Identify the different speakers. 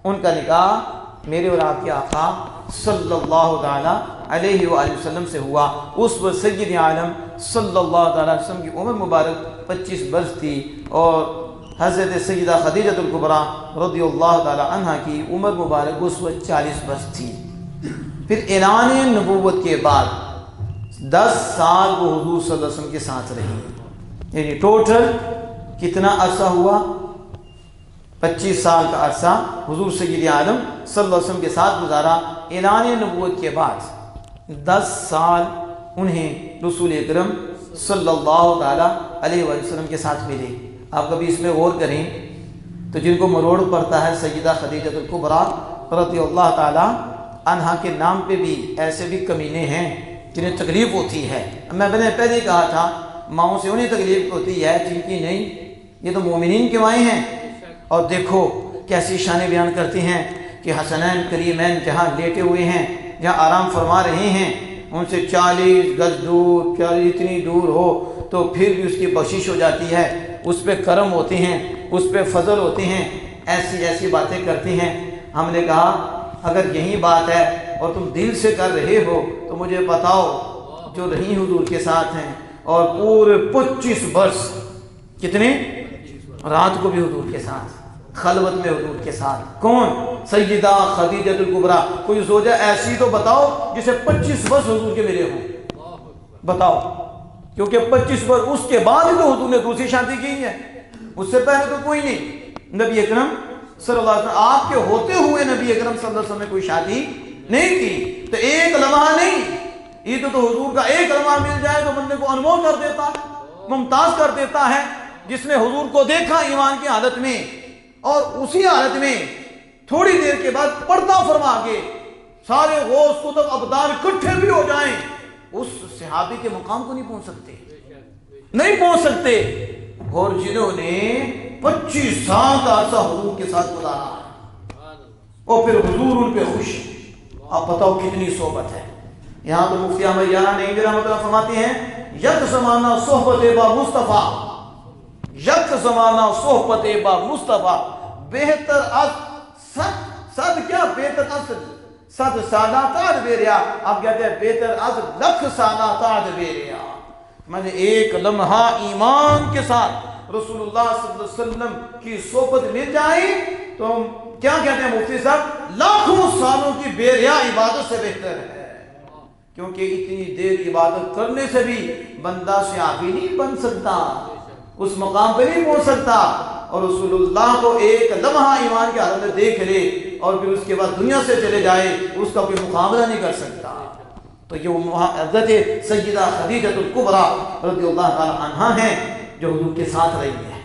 Speaker 1: ان کا نکاح میرے اور آپ کے آقا صلی اللہ تعالی علیہ وآلہ وسلم سے ہوا۔ اس وقت سید عالم صلی اللہ تعالی علیہ وسلم کی عمر مبارک 25 برس تھی، اور حضرت سیدہ خدیجہ الکبریٰ رضی اللہ تعالی عنہ کی عمر مبارک اس وقت 40 برس تھی۔ پھر اعلان نبوت کے بعد 10 سال وہ حضور صلی اللہ علیہ وسلم کے ساتھ رہی، یعنی ٹوٹل کتنا عرصہ ہوا؟ 25 سال کا عرصہ حضور سید عالم صلی اللہ علیہ وسلم کے ساتھ گزارا۔ اعلان نبوت کے بعد 10 سال انہیں رسول اکرم صلی اللہ تعالی علیہ وسلم کے ساتھ ملے۔ آپ کبھی اس میں غور کریں تو جن کو مروڑ پڑتا ہے سیدہ خدیجہ الکبریٰ رضی اللہ تعالی عنہا کے نام پہ بھی ایسے بھی کمینے ہیں جنہیں تکلیف ہوتی ہے۔ میں نے پہلے ہی کہا تھا ماؤں سے انہیں تکلیف ہوتی ہے جن کی نہیں، یہ تو مومنین کے مائیں ہیں۔ اور دیکھو کیسی شانیں بیان کرتی ہیں کہ حسنین کریمین جہاں لیٹے ہوئے ہیں، جہاں آرام فرما رہے ہیں، ان سے 40 گز دور، 40 اتنی دور ہو تو پھر بھی اس کی بخشش ہو جاتی ہے، اس پہ کرم ہوتے ہیں، اس پہ فضل ہوتے ہیں، ایسی ایسی باتیں کرتی ہیں۔ ہم نے کہا اگر یہی بات ہے اور تم دل سے کر رہے ہو تو مجھے بتاؤ جو رہی حضور کے ساتھ ہیں اور پورے 25 برس، کتنے؟ رات کو بھی حضور کے ساتھ، خلوت میں حضور کے ساتھ۔ کون؟ سیدہ خدیجہ الکبریٰ۔ کوئی زوجہ ایسی تو بتاؤ جسے 25 برس حضور کے ملے ہوں، بتاؤ، کیونکہ 25 برس اس کے بعد تو حضور نے دوسری شادی کی ہے، اس سے پہلے تو کوئی نہیں۔ نبی اکرم صلی اللہ علیہ وسلم آپ کے ہوتے ہوئے نبی اکرم صلی اللہ علیہ وسلم نے کوئی شادی نہیں کی، تو ایک لمحہ نہیں، یہ تو حضور کا ایک لمحہ مل جائے تو بندے کو انمول کر دیتا، ممتاز کر دیتا ہے۔ جس نے حضور کو دیکھا ایمان کی حالت میں اور اسی حالت میں تھوڑی دیر کے بعد پردہ فرما کے سارے غوث قطب ابدال اکٹھے بھی ہو جائیں، اس صحابی کے مقام کو نہیں پہنچ سکتے، نہیں پہنچ سکتے۔ اور جنہوں نے 25 سال کا عرصہ حضور کے ساتھ گزارا اور پھر حضور ان پہ خوش، آپ بتاؤ کتنی صحبت ہے۔ یہاں تو مفتی احمد یاران نعیمی رحمۃ اللہ فرماتے ہیں یک زمانہ صحبت با مصطفیٰ، یک زمانہ صحبت با مصطفیٰ، بہتر از صد کیا بہتر از 100 سالہ تعد بیریا، آپ کہتے ہیں بہتر از 1,00,000 سالہ تعد بیریا۔ میں نے ایک لمحہ ایمان کے ساتھ رسول اللہ صلی اللہ علیہ وسلم کی صحبت مل جائے تو کیا کہتے ہیں مفتی صاحب؟ لاکھوں سالوں کی بیریا عبادت سے بہتر ہے، کیونکہ اتنی دیر عبادت کرنے سے بھی بندہ صحابی نہیں بن سکتا، اس مقام پہ نہیں پہنچ سکتا، اور رسول اللہ کو ایک لمحہ ایمان کے حالت میں دیکھ لے اور پھر اس کے بعد دنیا سے چلے جائے، اس کا کوئی مقابلہ نہیں کر سکتا۔ تو یہ حضرت سیدہ خدیجہ الکبریٰ رضی اللہ تعالی عنہا ہیں جو حضور کے ساتھ رہی ہے۔